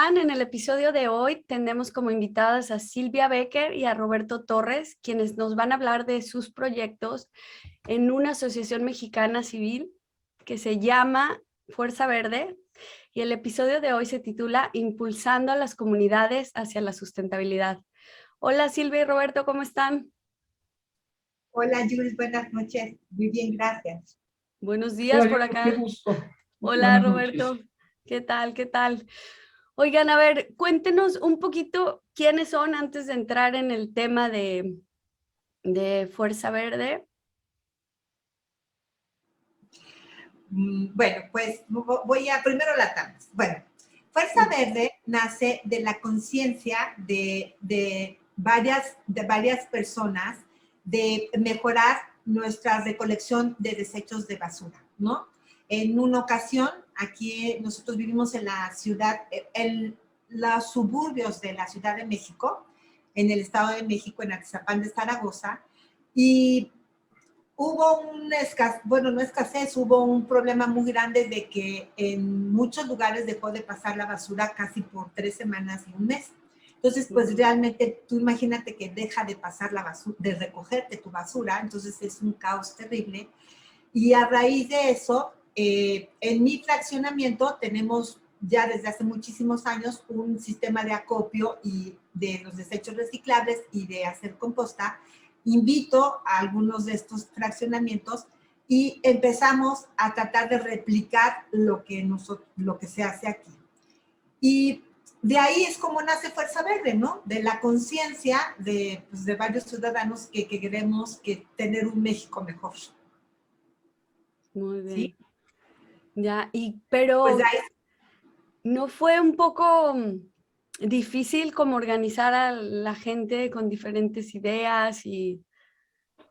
están? En el episodio de hoy tenemos como invitadas a Silvia Becker y a Roberto Torres, quienes nos van a hablar de sus proyectos en una asociación mexicana civil que se llama Fuerza Verde, y el episodio de hoy se titula Impulsando a las comunidades hacia la sustentabilidad. Hola Silvia y Roberto, ¿cómo están? Hola Jules, buenas noches. Muy bien, gracias. Buenos días por Hola, qué acá. gusto. Hola Buenas Roberto, noches. ¿qué tal? ¿Qué tal? Oigan, a ver, cuéntenos un poquito quiénes son antes de entrar en el tema de Fuerza Verde. Bueno, pues voy a primero la TAMS. Bueno, Fuerza Verde nace de la conciencia de varias personas de mejorar nuestra recolección de desechos de basura, ¿no? En una ocasión, aquí nosotros vivimos en la ciudad, en los suburbios de la Ciudad de México, en el Estado de México, en Atizapán de Zaragoza, y hubo no escasez, hubo un problema muy grande de que en muchos lugares dejó de pasar la basura casi por 3 semanas y un mes. Entonces, pues realmente tú imagínate que deja de pasar la basura, de recogerte tu basura, entonces es un caos terrible. Y a raíz de eso, en mi fraccionamiento tenemos ya desde hace muchísimos años un sistema de acopio y de los desechos reciclables y de hacer composta. Invito a algunos de estos fraccionamientos y empezamos a tratar de replicar lo que se hace aquí. Y de ahí es como nace Fuerza Verde, ¿no? De la conciencia de varios ciudadanos que queremos tener un México mejor. Muy ¿Sí? bien. Ya, Pues de pero ahí. ¿no fue un poco difícil como organizar a la gente con diferentes ideas y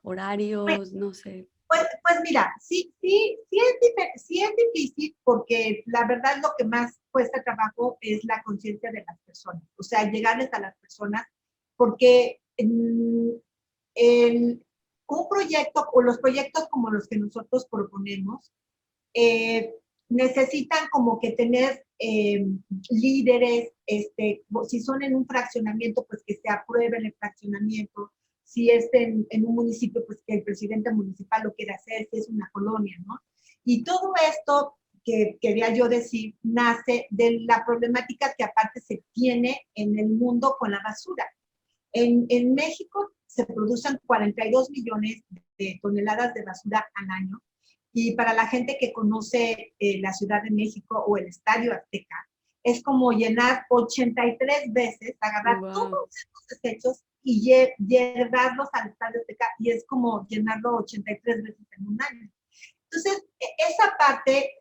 horarios? No sé. Pues mira, sí es difícil porque la verdad lo que más cuesta trabajo es la conciencia de las personas, o sea, llegarles a las personas, porque un proyecto o los proyectos como los que nosotros proponemos eh, necesitan como que tener líderes, si son en un fraccionamiento, pues que se apruebe el fraccionamiento, si es en un municipio, pues que el presidente municipal lo quiere hacer, si es una colonia, ¿no? Y todo esto que quería yo decir nace de la problemática que aparte se tiene en el mundo con la basura. En México se producen 42 millones de toneladas de basura al año, y para la gente que conoce la Ciudad de México o el Estadio Azteca, es como llenar 83 veces, agarrar Wow. todos estos desechos y llevarlos al Estadio Azteca, y es como llenarlo 83 veces en un año. Entonces, esa parte,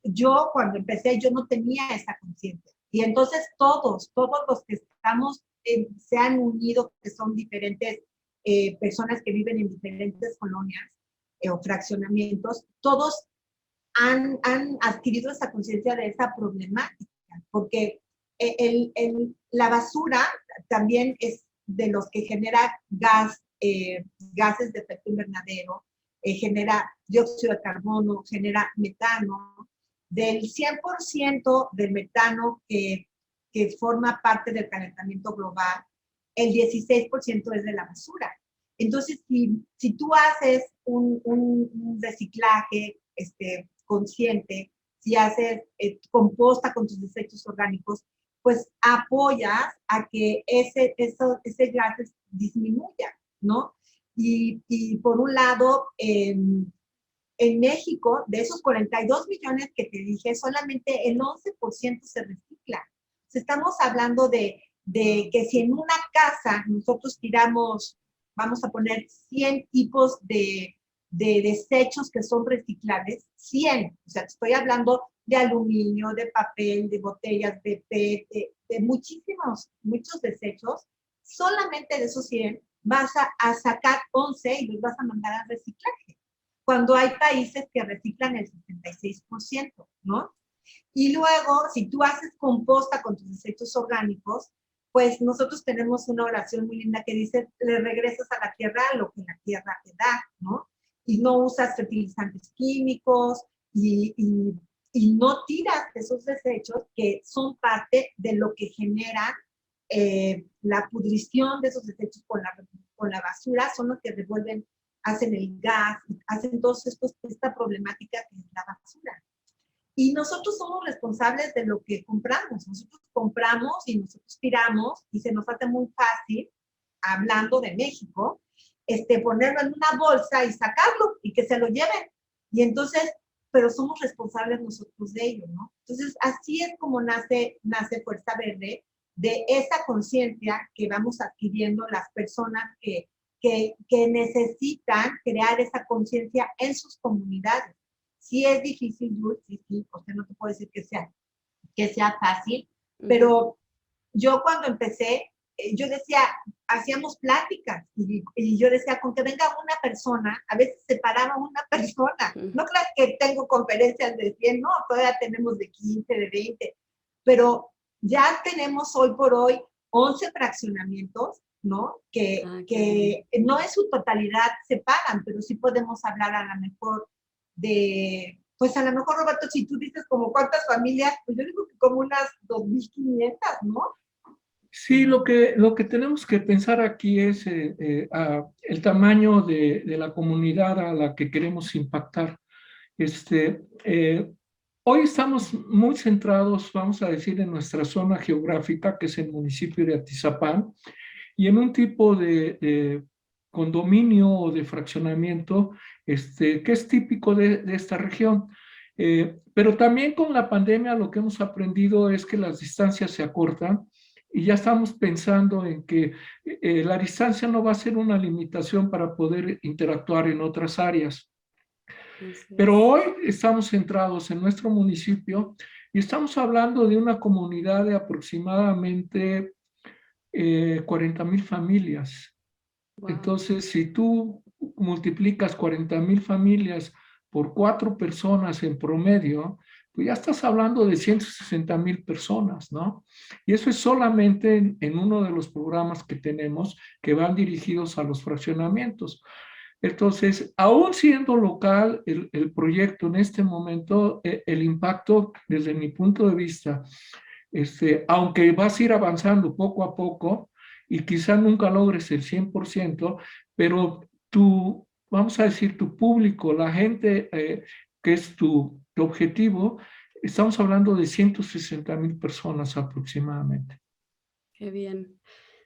yo cuando empecé, yo no tenía esa conciencia. Y entonces todos los que estamos, se han unido, que son diferentes personas que viven en diferentes colonias o fraccionamientos, todos han adquirido esa conciencia de esa problemática, porque la basura también es de los que genera gases de efecto invernadero, genera dióxido de carbono, genera metano. Del 100% del metano que forma parte del calentamiento global, el 16% es de la basura. Entonces, si tú haces un reciclaje consciente, si haces composta con tus desechos orgánicos, pues apoyas a que ese gas disminuya, ¿no? Y por un lado, en México, de esos 42 millones que te dije, solamente el 11% se recicla. O sea, estamos hablando de que si en una casa nosotros tiramos, vamos a poner 100 tipos de desechos que son reciclables, 100, o sea, estoy hablando de aluminio, de papel, de botellas, de PET, de muchos desechos, solamente de esos 100 vas a sacar 11 y los vas a mandar a reciclaje, cuando hay países que reciclan el 76%, ¿no? Y luego, si tú haces composta con tus desechos orgánicos, pues nosotros tenemos una oración muy linda que dice, le regresas a la tierra lo que la tierra te da, ¿no? Y no usas fertilizantes químicos y no tiras esos desechos que son parte de lo que genera la pudrición de esos desechos con la basura, son los que revuelven, hacen el gas, hacen todos esta problemática que es la basura. Y nosotros somos responsables de lo que compramos. Nosotros compramos y nosotros tiramos y se nos hace muy fácil, hablando de México, ponerlo en una bolsa y sacarlo y que se lo lleven. Y entonces, pero somos responsables nosotros de ello, ¿no? Entonces, así es como nace Fuerza Verde, de esa conciencia que vamos adquiriendo las personas que necesitan crear esa conciencia en sus comunidades. Sí es difícil, Jules, sí, o sea, no te puedo decir que sea fácil, pero yo cuando empecé, yo decía, hacíamos pláticas y yo decía, con que venga una persona, a veces se paraba una persona. No creas que tengo conferencias de 100, no, todavía tenemos de 15, de 20, pero ya tenemos hoy por hoy 11 fraccionamientos, ¿no? Que no en su totalidad se pagan, pero sí podemos hablar a lo mejor pues a lo mejor, Roberto, si tú dices como cuántas familias, pues yo digo que como unas 2.500, ¿no? Sí, lo que tenemos que pensar aquí es el tamaño de la comunidad a la que queremos impactar. Hoy estamos muy centrados, vamos a decir, en nuestra zona geográfica, que es el municipio de Atizapán, y en un tipo de condominio o de fraccionamiento que es típico de esta región. Pero también con la pandemia lo que hemos aprendido es que las distancias se acortan y ya estamos pensando en que la distancia no va a ser una limitación para poder interactuar en otras áreas. Pero hoy estamos centrados en nuestro municipio y estamos hablando de una comunidad de aproximadamente 40,000 familias. Wow. Entonces, si tú multiplicas 40,000 familias por 4 personas en promedio, pues ya estás hablando de 160,000 personas, ¿no? Y eso es solamente en uno de los programas que tenemos que van dirigidos a los fraccionamientos. Entonces, aún siendo local el proyecto en este momento, el impacto desde mi punto de vista, aunque vas a ir avanzando poco a poco y quizá nunca logres el 100%, pero vamos a decir, tu público, la gente que es tu objetivo, estamos hablando de 160,000 personas aproximadamente. Qué bien,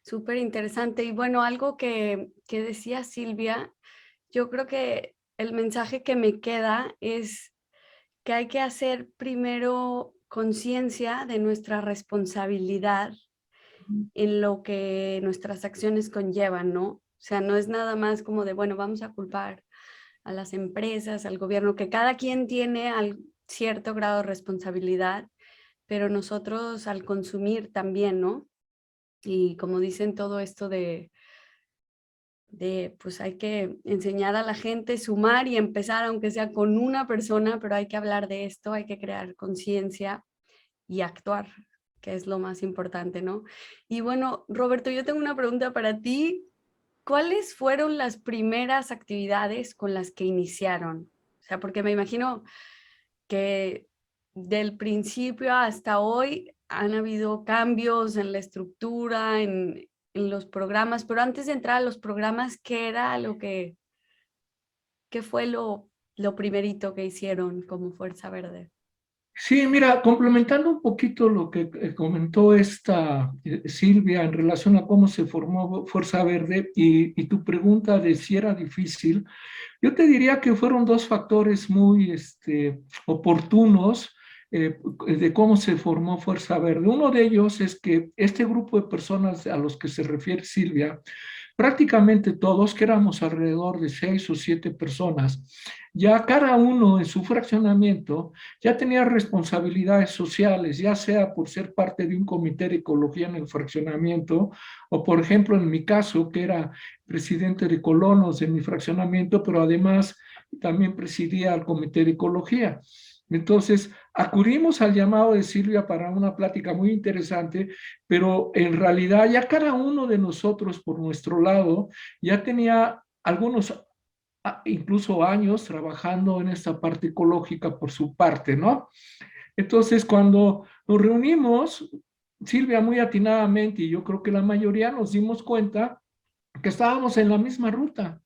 súper interesante. Y bueno, algo que decía Silvia, yo creo que el mensaje que me queda es que hay que hacer primero conciencia de nuestra responsabilidad en lo que nuestras acciones conllevan, ¿no? O sea, no es nada más como de, bueno, vamos a culpar a las empresas, al gobierno, que cada quien tiene cierto grado de responsabilidad, pero nosotros al consumir también, ¿no? Y como dicen todo esto pues hay que enseñar a la gente, sumar y empezar, aunque sea con una persona, pero hay que hablar de esto, hay que crear conciencia y actuar, que es lo más importante, ¿no? Y bueno, Roberto, yo tengo una pregunta para ti. ¿Cuáles fueron las primeras actividades con las que iniciaron? O sea, porque me imagino que del principio hasta hoy han habido cambios en la estructura, en los programas, pero antes de entrar a los programas, ¿qué era qué fue lo primerito que hicieron como Fuerza Verde? Sí, mira, complementando un poquito lo que comentó esta Silvia en relación a cómo se formó Fuerza Verde y tu pregunta de si era difícil, yo te diría que fueron dos factores muy oportunos de cómo se formó Fuerza Verde. Uno de ellos es que este grupo de personas a los que se refiere Silvia, prácticamente todos, que éramos alrededor de 6 o 7 personas, ya cada uno en su fraccionamiento ya tenía responsabilidades sociales, ya sea por ser parte de un comité de ecología en el fraccionamiento, o por ejemplo en mi caso, que era presidente de colonos en mi fraccionamiento, pero además también presidía el comité de ecología. Entonces, acudimos al llamado de Silvia para una plática muy interesante, pero en realidad ya cada uno de nosotros por nuestro lado ya tenía algunos incluso años trabajando en esta parte ecológica por su parte, ¿no? Entonces, cuando nos reunimos, Silvia muy atinadamente, y yo creo que la mayoría nos dimos cuenta que estábamos en la misma ruta,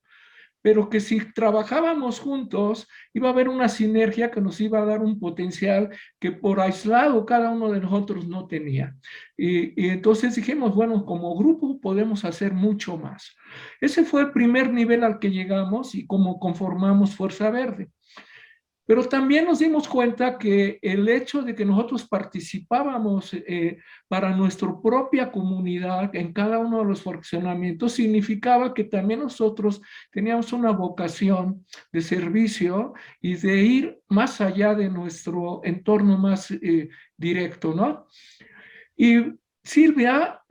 pero que si trabajábamos juntos iba a haber una sinergia que nos iba a dar un potencial que por aislado cada uno de nosotros no tenía. Y entonces dijimos, bueno, como grupo podemos hacer mucho más. Ese fue el primer nivel al que llegamos y como conformamos Fuerza Verde. Pero también nos dimos cuenta que el hecho de que nosotros participábamos para nuestra propia comunidad en cada uno de los fraccionamientos significaba que también nosotros teníamos una vocación de servicio y de ir más allá de nuestro entorno más directo, ¿no? Y Silvia,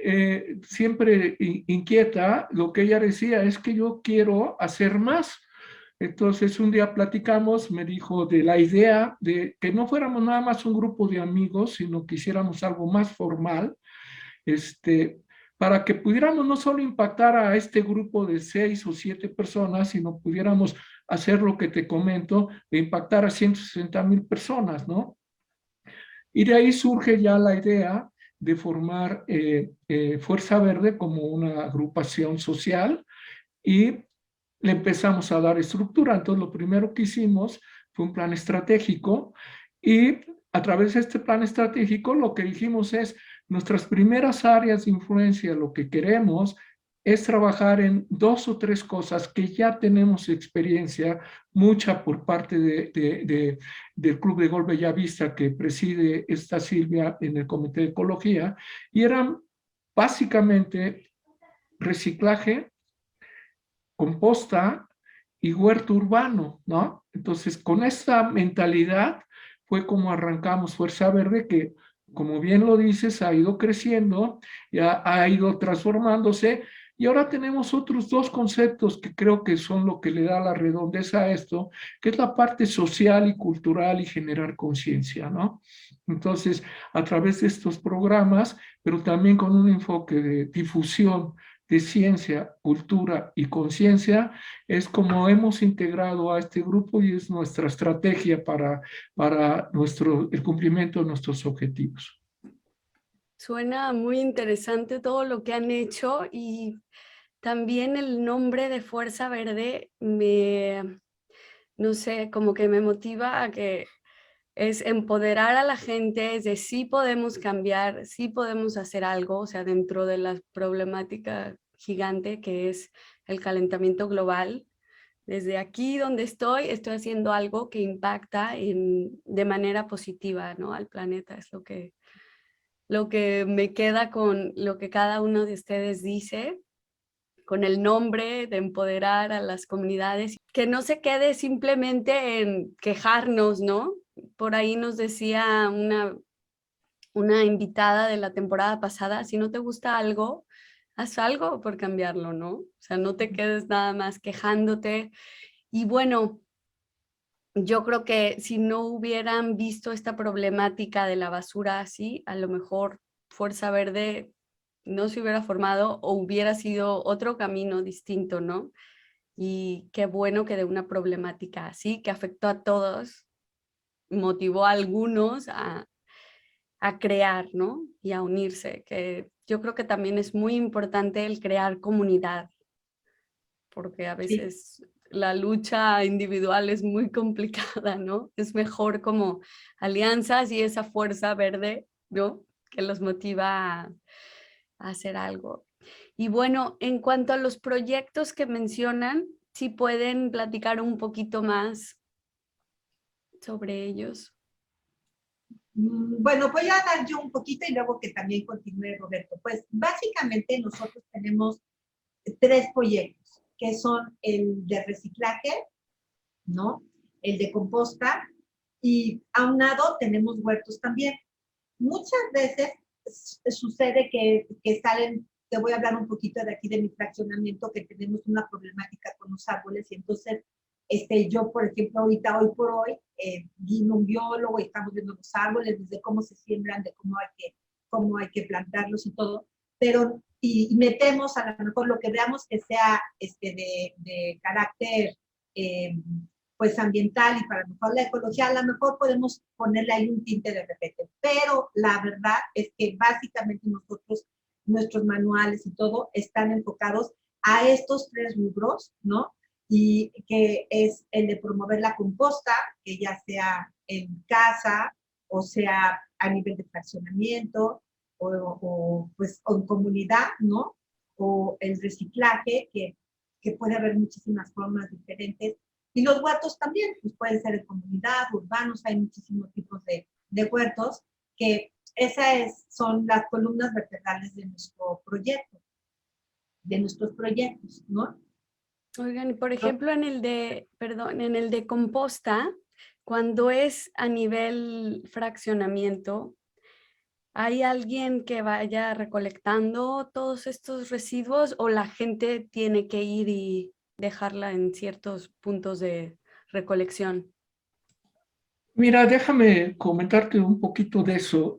siempre inquieta, lo que ella decía es que yo quiero hacer más. Entonces un día platicamos, me dijo de la idea de que no fuéramos nada más un grupo de amigos, sino que hiciéramos algo más formal, para que pudiéramos no solo impactar a este grupo de 6 o 7 personas, sino pudiéramos hacer lo que te comento, de impactar a 160,000 personas, ¿no? Y de ahí surge ya la idea de formar Fuerza Verde como una agrupación social y le empezamos a dar estructura. Entonces, lo primero que hicimos fue un plan estratégico y a través de este plan estratégico lo que dijimos es nuestras primeras áreas de influencia, lo que queremos es trabajar en 2 o 3 cosas que ya tenemos experiencia, mucha por parte del Club de Golf Bellavista que preside esta Silvia en el Comité de Ecología, y eran básicamente reciclaje, composta y huerto urbano, ¿no? Entonces, con esta mentalidad fue como arrancamos Fuerza Verde, que como bien lo dices, ha ido creciendo, ya ha ido transformándose, y ahora tenemos otros 2 conceptos que creo que son lo que le da la redondez a esto, que es la parte social y cultural y generar conciencia, ¿no? Entonces, a través de estos programas, pero también con un enfoque de difusión de ciencia, cultura y conciencia, es como hemos integrado a este grupo y es nuestra estrategia para el cumplimiento de nuestros objetivos. Suena muy interesante todo lo que han hecho y también el nombre de Fuerza Verde no sé, como que me motiva a que es empoderar a la gente, es de sí podemos cambiar, sí podemos hacer algo, o sea, dentro de la problemática gigante que es el calentamiento global. Desde aquí donde estoy haciendo algo que impacta de manera positiva, ¿no? Al planeta. Es lo que me queda con lo que cada uno de ustedes dice, con el nombre de empoderar a las comunidades, que no se quede simplemente en quejarnos, ¿no? Por ahí nos decía una invitada de la temporada pasada, si no te gusta algo, haz algo por cambiarlo, ¿no? O sea, no te quedes nada más quejándote. Y bueno, yo creo que si no hubieran visto esta problemática de la basura así, a lo mejor Fuerza Verde no se hubiera formado o hubiera sido otro camino distinto, ¿no? Y qué bueno que de una problemática así, que afectó a todos, motivó a algunos a crear, ¿no? Y a unirse, que yo creo que también es muy importante el crear comunidad, porque a veces la lucha individual es muy complicada, ¿no? Es mejor como alianzas y esa fuerza verde, ¿no? Que los motiva a hacer algo. Y bueno, en cuanto a los proyectos que mencionan, si pueden platicar un poquito más sobre ellos. Bueno, voy a dar yo un poquito y luego que también continúe Roberto. Pues básicamente nosotros tenemos 3 proyectos, que son el de reciclaje, ¿no? El de composta y aunado tenemos huertos también. Muchas veces sucede que salen, te voy a hablar un poquito de aquí de mi fraccionamiento, que tenemos una problemática con los árboles y entonces yo, por ejemplo, ahorita, hoy por hoy, vino un biólogo y estamos viendo los árboles, desde cómo se siembran, de cómo hay que plantarlos y todo, pero y metemos a lo mejor lo que veamos que sea de carácter pues ambiental y para mejorar la ecología, a lo mejor podemos ponerle ahí un tinte de repente, pero la verdad es que básicamente nosotros, nuestros manuales y todo están enfocados a estos 3 rubros, ¿no? Y que es el de promover la composta, que ya sea en casa, o sea a nivel de fraccionamiento, pues o en comunidad, ¿no? O el reciclaje, que puede haber muchísimas formas diferentes. Y los huertos también, pues pueden ser en comunidad, urbanos, hay muchísimos tipos de huertos, que esas son las columnas vertebrales de nuestro proyecto, de nuestros proyectos, ¿no? Oigan, y por ejemplo, en el de, perdón, en el de composta, cuando es a nivel fraccionamiento, ¿hay alguien que vaya recolectando todos estos residuos o la gente tiene que ir y dejarla en ciertos puntos de recolección? Mira, déjame comentarte un poquito de eso.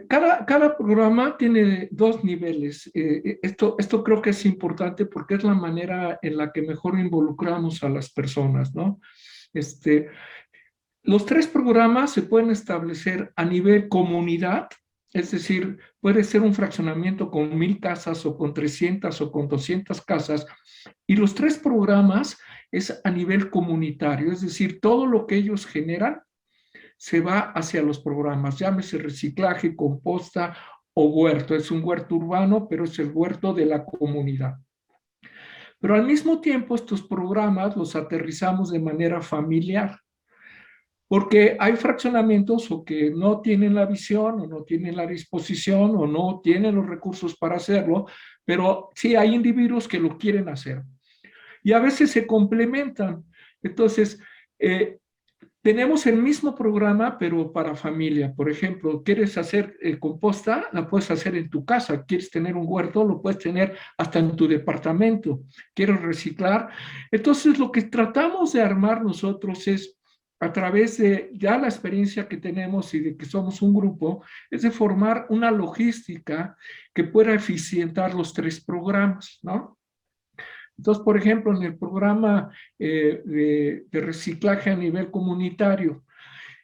Cada programa tiene 2 niveles. Esto creo que es importante porque es la manera en la que mejor involucramos a las personas, ¿no? Los 3 programas se pueden establecer a nivel comunidad, es decir, puede ser un fraccionamiento con 1000 casas o con 300 o con 200 casas, y los 3 programas es a nivel comunitario, es decir, todo lo que ellos generan se va hacia los programas, llámese reciclaje, composta o huerto. Es un huerto urbano, pero es el huerto de la comunidad. Pero al mismo tiempo estos programas los aterrizamos de manera familiar, porque hay fraccionamientos o que no tienen la visión o no tienen la disposición o no tienen los recursos para hacerlo, pero sí hay individuos que lo quieren hacer. Y a veces se complementan. Entonces, tenemos el mismo programa, pero para familia. Por ejemplo, ¿quieres hacer composta? La puedes hacer en tu casa. ¿Quieres tener un huerto? Lo puedes tener hasta en tu departamento. ¿Quieres reciclar? Entonces, lo que tratamos de armar nosotros es, a través de ya la experiencia que tenemos y de que somos un grupo, es de formar una logística que pueda eficientar los 3 programas, ¿no? Entonces, por ejemplo, en el programa de reciclaje a nivel comunitario,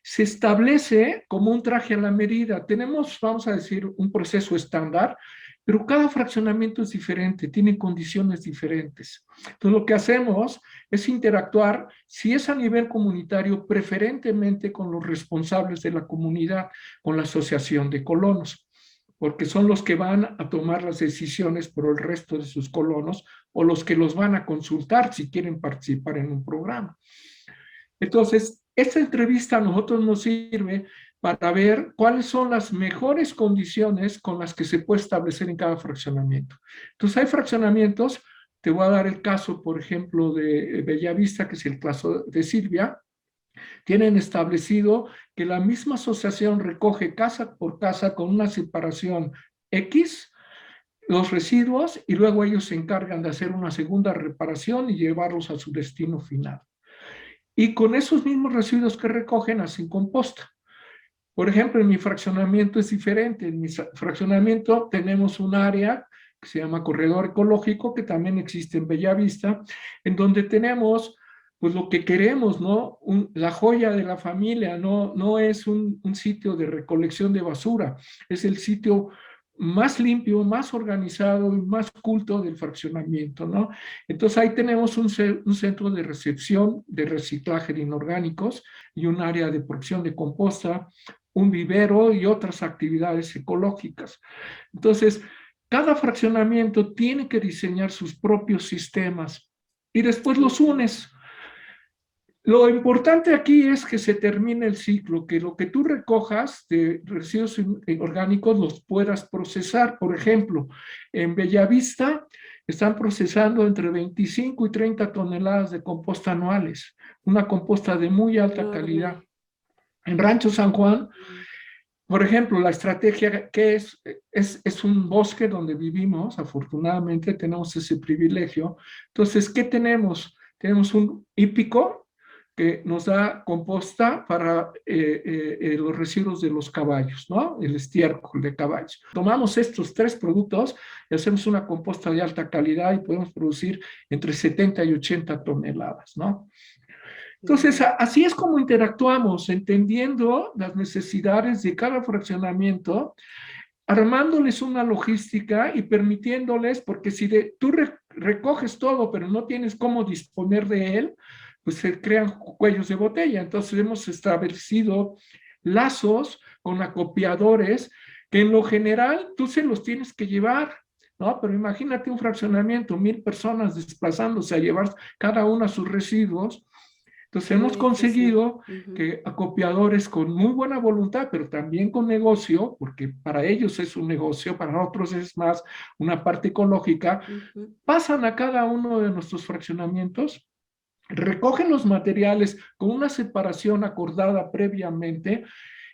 se establece como un traje a la medida. Tenemos, vamos a decir, un proceso estándar, pero cada fraccionamiento es diferente, tiene condiciones diferentes. Entonces, lo que hacemos es interactuar, si es a nivel comunitario, preferentemente con los responsables de la comunidad, con la asociación de colonos, porque son los que van a tomar las decisiones por el resto de sus colonos o los que los van a consultar si quieren participar en un programa. Entonces, esta entrevista a nosotros nos sirve para ver cuáles son las mejores condiciones con las que se puede establecer en cada fraccionamiento. Entonces, hay fraccionamientos, te voy a dar el caso, por ejemplo, de Bellavista, que es el caso de Silvia. Tienen establecido que la misma asociación recoge casa por casa con una separación X, los residuos, y luego ellos se encargan de hacer una segunda reparación y llevarlos a su destino final. Y con esos mismos residuos que recogen hacen composta. Por ejemplo, en mi fraccionamiento es diferente. En mi fraccionamiento tenemos un área que se llama corredor ecológico, que también existe en Bellavista, en donde tenemos pues lo que queremos, ¿no? La joya de la familia, no es un sitio de recolección de basura, es el sitio más limpio, más organizado y más culto del fraccionamiento, ¿no? Entonces ahí tenemos un centro de recepción de reciclaje de inorgánicos y un área de producción de composta, un vivero y otras actividades ecológicas. Entonces, cada fraccionamiento tiene que diseñar sus propios sistemas y después los unes. Lo importante aquí es que se termine el ciclo, que lo que tú recojas de residuos orgánicos los puedas procesar. Por ejemplo, en Bellavista están procesando entre 25 y 30 toneladas de composta anuales, una composta de muy alta calidad. En Rancho San Juan, por ejemplo, la estrategia que es un bosque donde vivimos, afortunadamente tenemos ese privilegio. Entonces, ¿qué tenemos? Tenemos un hípico, que nos da composta para los residuos de los caballos, ¿no? El estiércol de caballos. Tomamos estos 3 productos y hacemos una composta de alta calidad y podemos producir entre 70 y 80 toneladas, ¿no? Entonces, así es como interactuamos, entendiendo las necesidades de cada fraccionamiento, armándoles una logística y permitiéndoles, porque si tú recoges todo, pero no tienes cómo disponer de él, pues se crean cuellos de botella. Entonces hemos establecido lazos con acopiadores que en lo general tú se los tienes que llevar, ¿no? Pero imagínate un fraccionamiento, 1,000 personas desplazándose a llevar cada una sus residuos. Entonces hemos conseguido que acopiadores con muy buena voluntad, pero también con negocio, porque para ellos es un negocio, para nosotros es más una parte ecológica, pasan a cada uno de nuestros fraccionamientos, recogen los materiales con una separación acordada previamente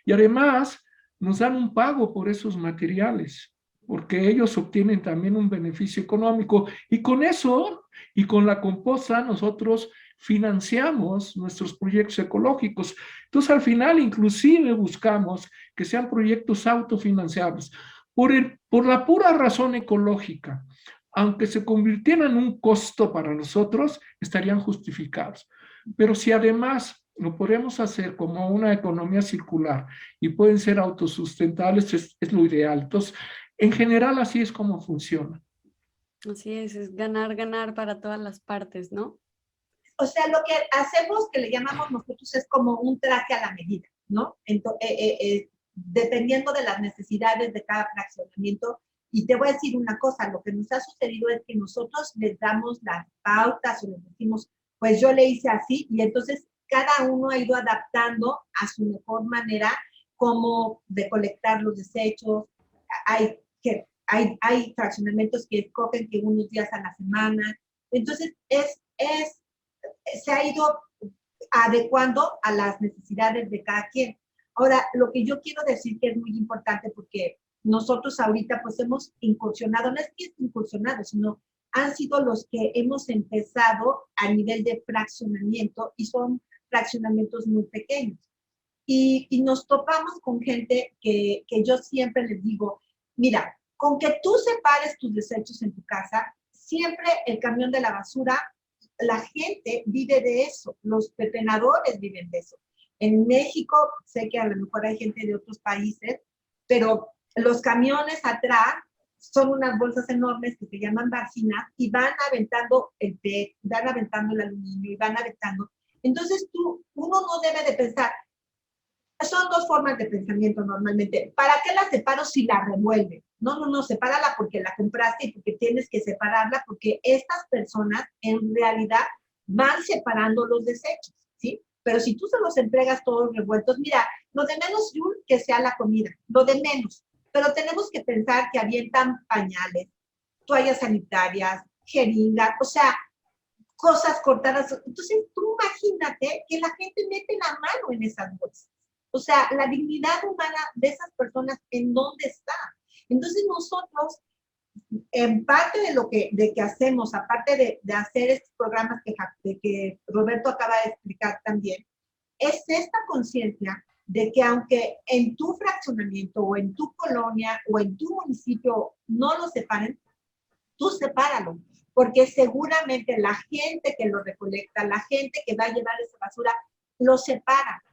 y además nos dan un pago por esos materiales, porque ellos obtienen también un beneficio económico y con eso y con la composta nosotros financiamos nuestros proyectos ecológicos. Entonces, al final, inclusive buscamos que sean proyectos autofinanciables por la pura razón ecológica. Aunque se convirtieran en un costo para nosotros, estarían justificados. Pero si además lo podemos hacer como una economía circular y pueden ser autosustentables, es lo ideal. Entonces, en general, así es como funciona. Así es ganar, ganar para todas las partes, ¿no? O sea, lo que hacemos, que le llamamos nosotros, es como un traje a la medida, ¿no? Dependiendo de las necesidades de cada fraccionamiento. Y te voy a decir una cosa, lo que nos ha sucedido es que nosotros les damos las pautas o les decimos, pues yo le hice así, y entonces cada uno ha ido adaptando a su mejor manera cómo de colectar los desechos. Hay fraccionamientos que escogen que unos días a la semana. Entonces, se ha ido adecuando a las necesidades de cada quien. Ahora, lo que yo quiero decir que es muy importante, porque nosotros ahorita pues hemos incursionado, no es que es incursionado, sino han sido los que hemos empezado a nivel de fraccionamiento y son fraccionamientos muy pequeños. Y nos topamos con gente que yo siempre les digo, mira, con que tú separes tus desechos en tu casa, siempre el camión de la basura, la gente vive de eso, los pepenadores viven de eso. En México, sé que a lo mejor hay gente de otros países, pero los camiones atrás son unas bolsas enormes que se llaman vaginas y van aventando el PET, van aventando el aluminio y van aventando. Entonces uno no debe de pensar, son 2 formas de pensamiento normalmente. ¿Para qué la separo si la revuelve? No, sepárala porque la compraste y porque tienes que separarla, porque estas personas en realidad van separando los desechos, ¿sí? Pero si tú se los entregas todos revueltos, mira, lo de menos, que sea la comida, lo de menos. Pero tenemos que pensar que avientan pañales, toallas sanitarias, jeringas, o sea, cosas cortadas. Entonces, tú imagínate que la gente mete la mano en esas bolsas. O sea, la dignidad humana de esas personas, ¿en dónde está? Entonces nosotros, en parte de que hacemos, aparte de hacer estos programas que Roberto acaba de explicar también, es esta conciencia de que aunque en tu fraccionamiento o en tu colonia o en tu municipio no lo separen, tú sepáralo, porque seguramente la gente que lo recolecta, la gente que va a llevar esa basura, lo separa.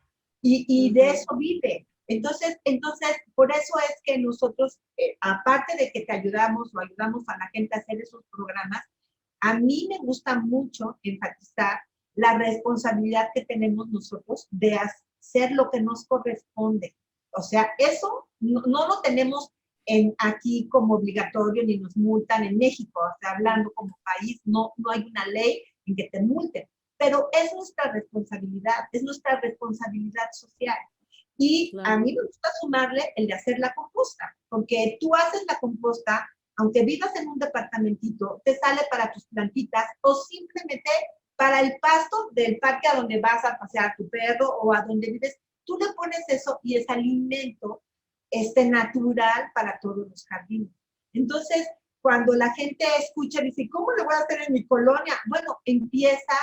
Y de eso vive. Entonces, por eso es que nosotros, aparte de que te ayudamos o ayudamos a la gente a hacer esos programas, a mí me gusta mucho enfatizar la responsabilidad que tenemos nosotros de hacer lo que nos corresponde. O sea, eso no lo tenemos aquí como obligatorio ni nos multan en México. O sea, hablando como país, no hay una ley en que te multen. Pero es nuestra responsabilidad social. Y claro, a mí me gusta sumarle el de hacer la composta, porque tú haces la composta, aunque vivas en un departamentito, te sale para tus plantitas o simplemente para el pasto del parque a donde vas a pasear a tu perro o a donde vives. Tú le pones eso y es alimento natural para todos los jardines. Entonces, cuando la gente escucha, dice, ¿cómo le voy a hacer en mi colonia? Bueno, empieza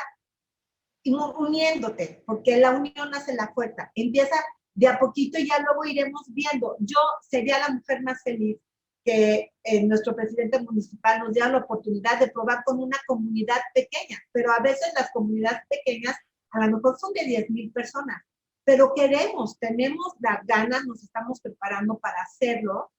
uniéndote, porque la unión hace la fuerza. Empieza de a poquito y ya luego iremos viendo. Yo sería la mujer más feliz que nuestro presidente municipal nos diera la oportunidad de probar con una comunidad pequeña, pero a veces las comunidades pequeñas a lo mejor son de 10,000 personas, pero queremos, tenemos las ganas, nos estamos preparando para hacerlo,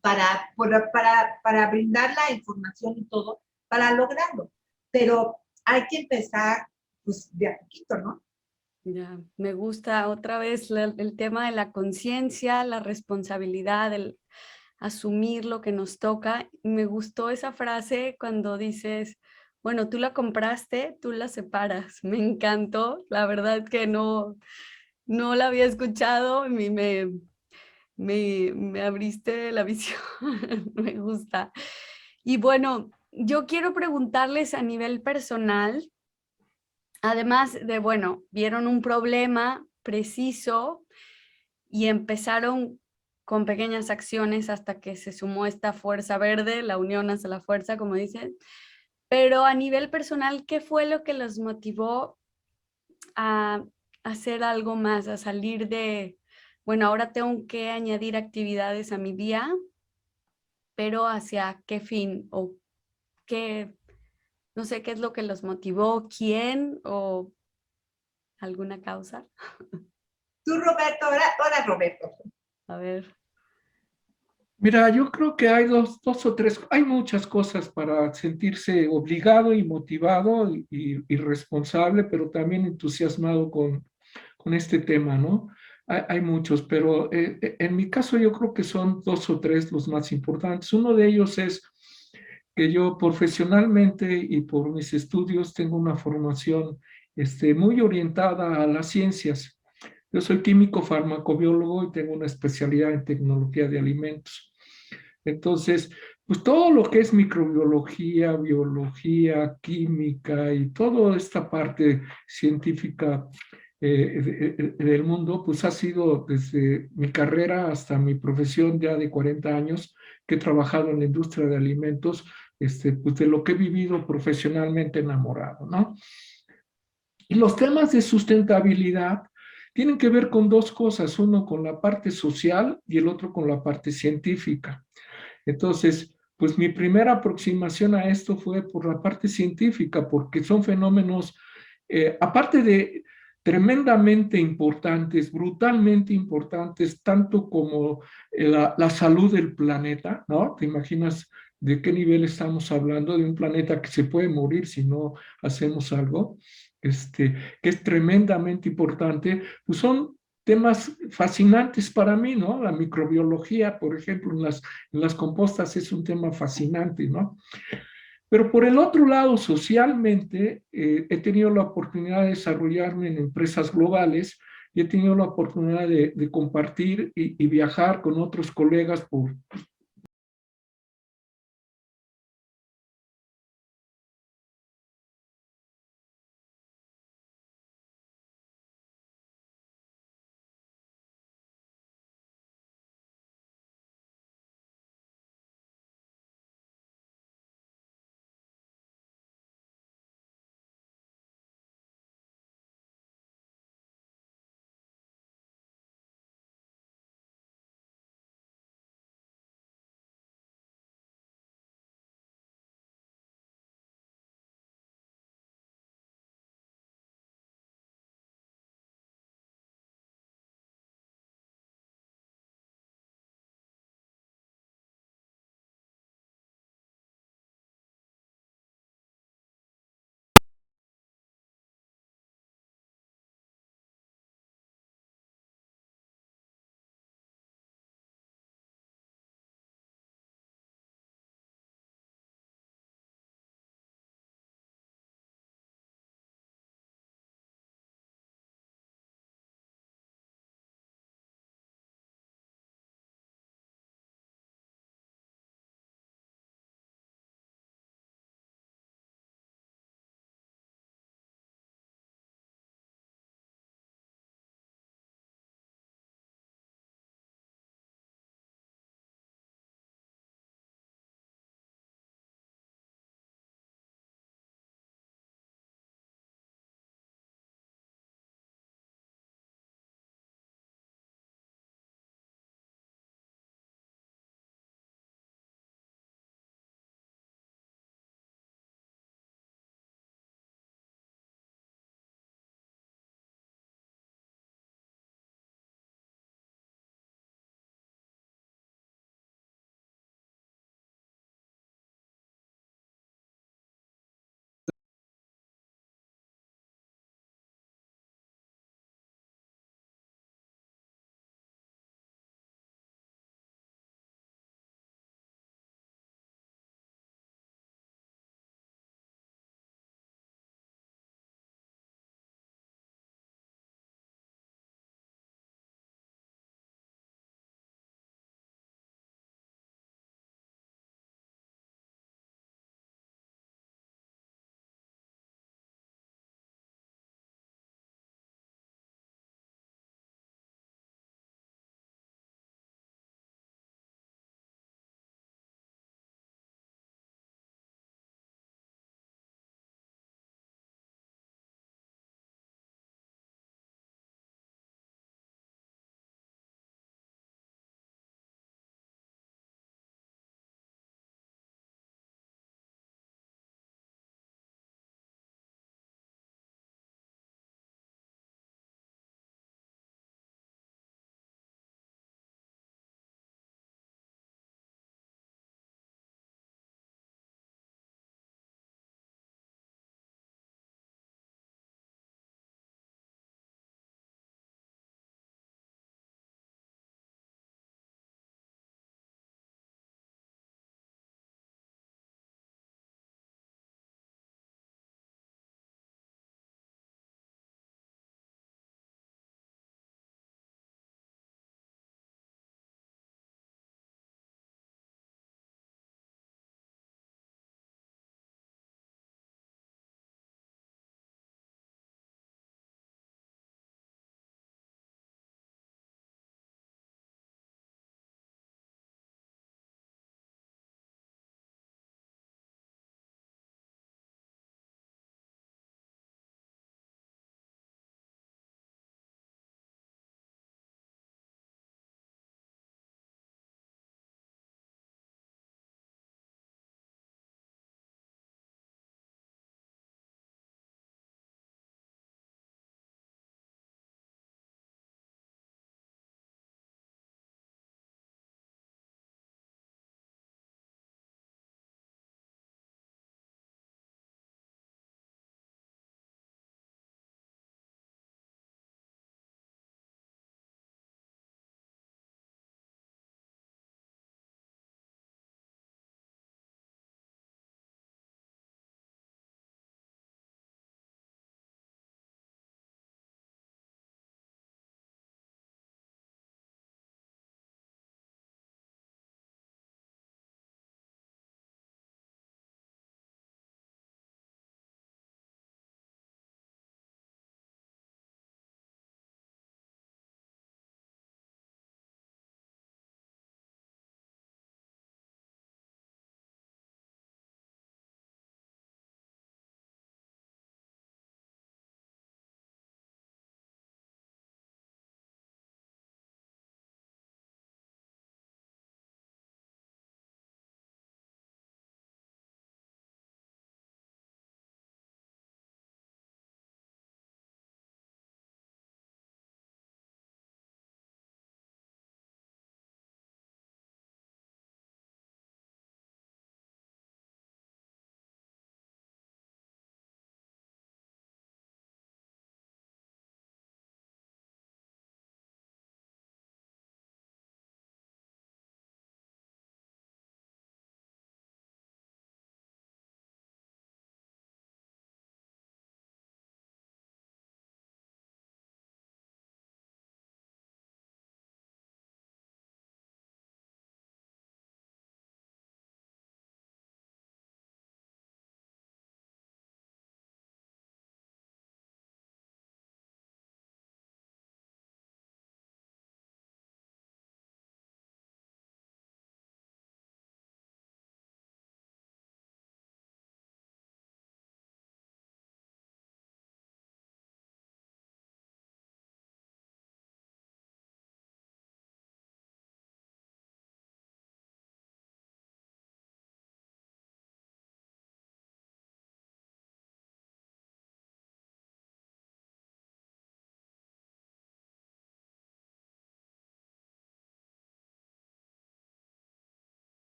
para brindar la información y todo, para lograrlo. Pero hay que empezar pues de a poquito, ¿no? Ya, me gusta otra vez el tema de la conciencia, la responsabilidad, el asumir lo que nos toca. Me gustó esa frase cuando dices, bueno, tú la compraste, tú la separas. Me encantó, la verdad que no la había escuchado, me abriste la visión, me gusta. Y bueno, yo quiero preguntarles a nivel personal, además de, bueno, vieron un problema preciso y empezaron con pequeñas acciones hasta que se sumó esta fuerza verde, la unión hace la fuerza, como dicen. Pero a nivel personal, ¿qué fue lo que los motivó a hacer algo más, a salir de, bueno, ahora tengo que añadir actividades a mi día, pero hacia qué fin o qué, no sé qué es lo que los motivó, quién o alguna causa? Tú, Roberto, ahora Roberto. A ver. Mira, yo creo que hay dos o tres, hay muchas cosas para sentirse obligado y motivado y responsable, pero también entusiasmado con este tema, ¿no? Hay muchos, pero en mi caso yo creo que son dos o tres los más importantes. Uno de ellos es que yo profesionalmente y por mis estudios tengo una formación muy orientada a las ciencias. Yo soy químico farmacobiólogo y tengo una especialidad en tecnología de alimentos. Entonces, pues todo lo que es microbiología, biología, química y toda esta parte científica del mundo, pues ha sido desde mi carrera hasta mi profesión ya de 40 años que he trabajado en la industria de alimentos, pues de lo que he vivido profesionalmente enamorado, ¿no? Y los temas de sustentabilidad tienen que ver con dos cosas, uno con la parte social y el otro con la parte científica. Entonces, pues mi primera aproximación a esto fue por la parte científica, porque son fenómenos, aparte de tremendamente importantes, brutalmente importantes, tanto como la salud del planeta, ¿no? ¿Te imaginas de qué nivel estamos hablando? De un planeta que se puede morir si no hacemos algo, que es tremendamente importante, pues son temas fascinantes para mí, ¿no? La microbiología, por ejemplo, en las compostas es un tema fascinante, ¿no? Pero por el otro lado, socialmente, he tenido la oportunidad de desarrollarme en empresas globales y he tenido la oportunidad de compartir y viajar con otros colegas por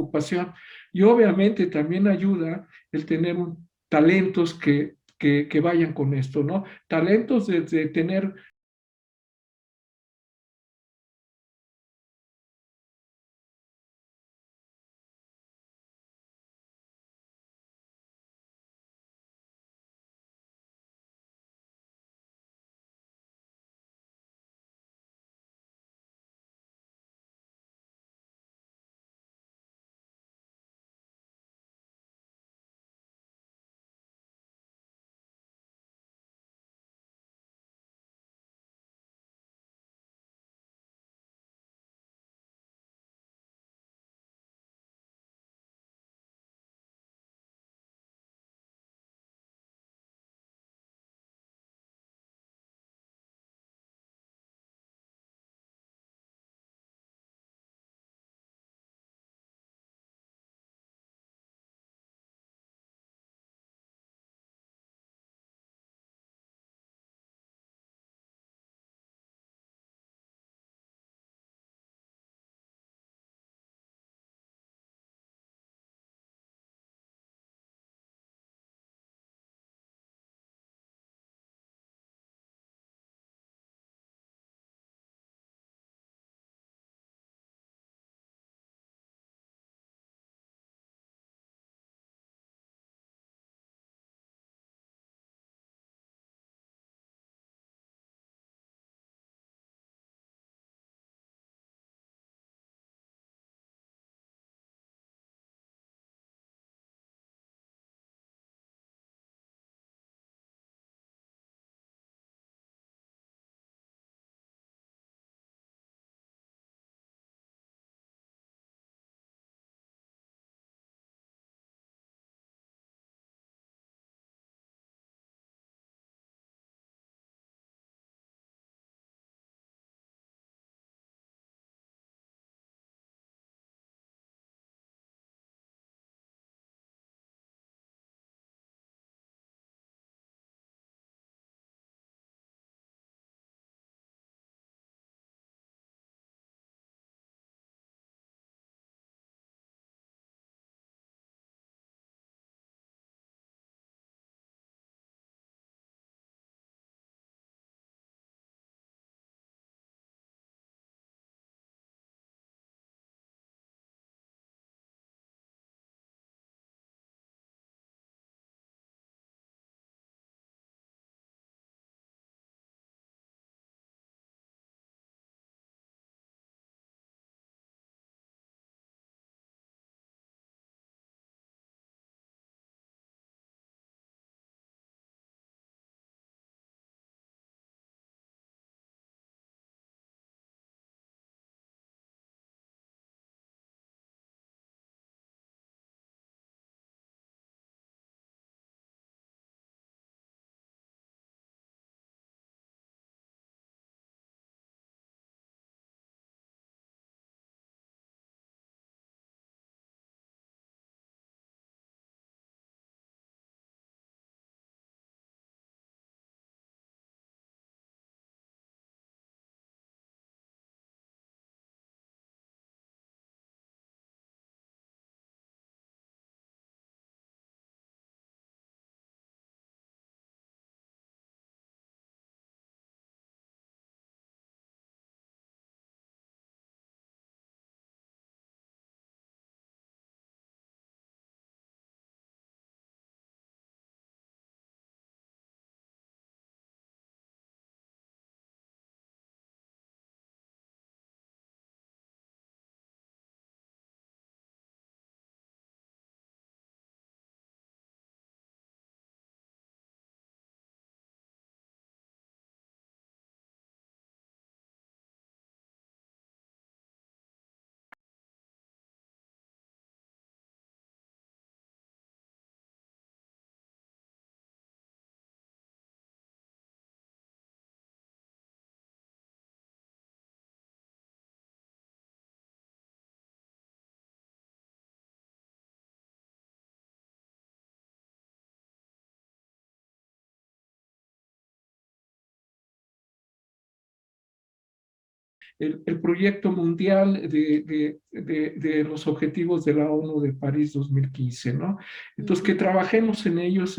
ocupación. Y obviamente también ayuda el tener talentos que vayan con esto, ¿no? Talentos de tener el proyecto mundial de los objetivos de la ONU de París 2015, ¿no? Entonces, que trabajemos en ellos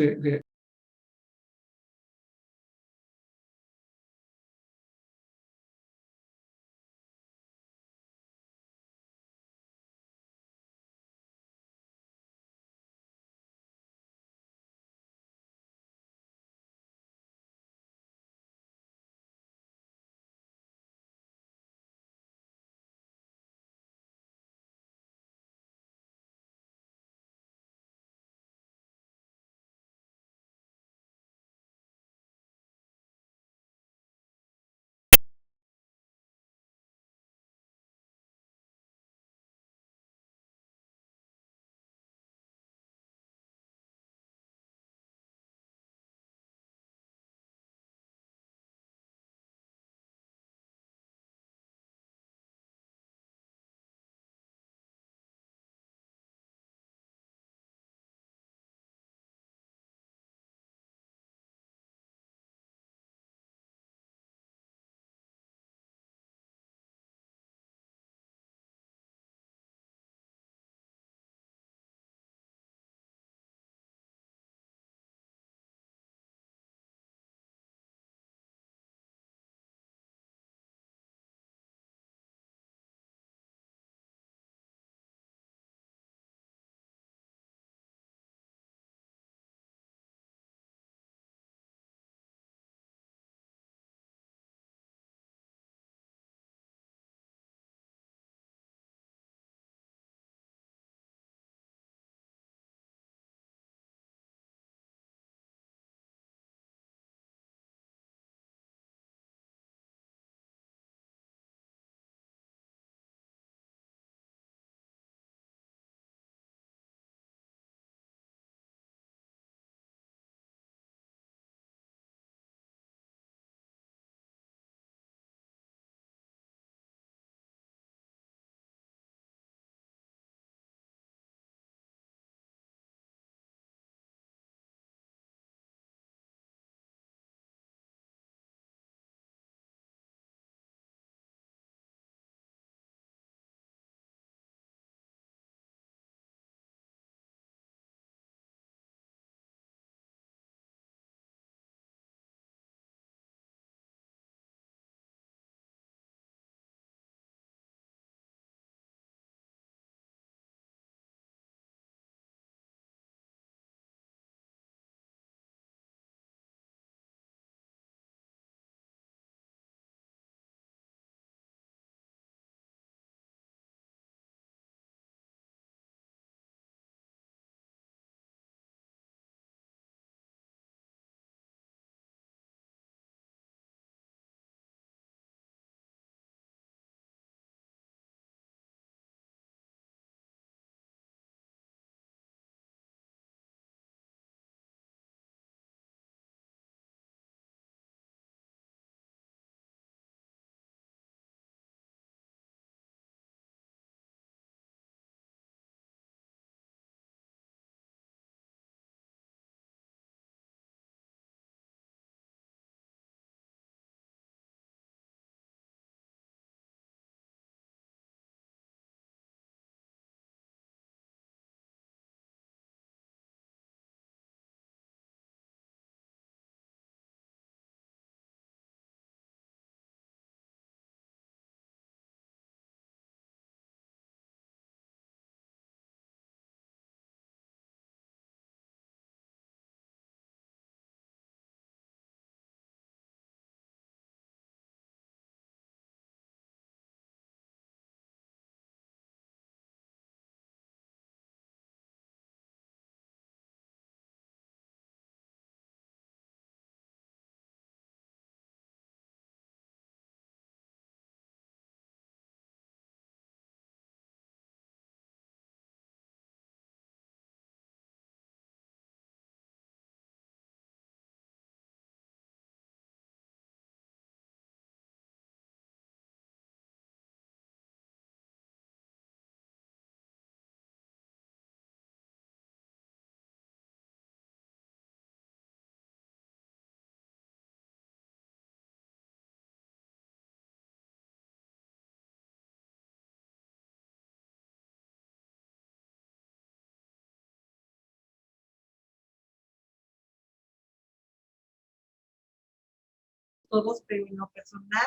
todos, pero en lo personal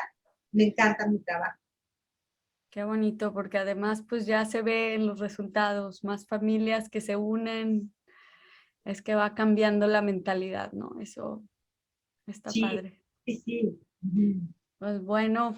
me encanta mi trabajo. Qué bonito, porque además pues ya se ve en los resultados, más familias que se unen, es que va cambiando la mentalidad, ¿no? Eso está Sí, padre. sí, sí. Ujú. Pues bueno,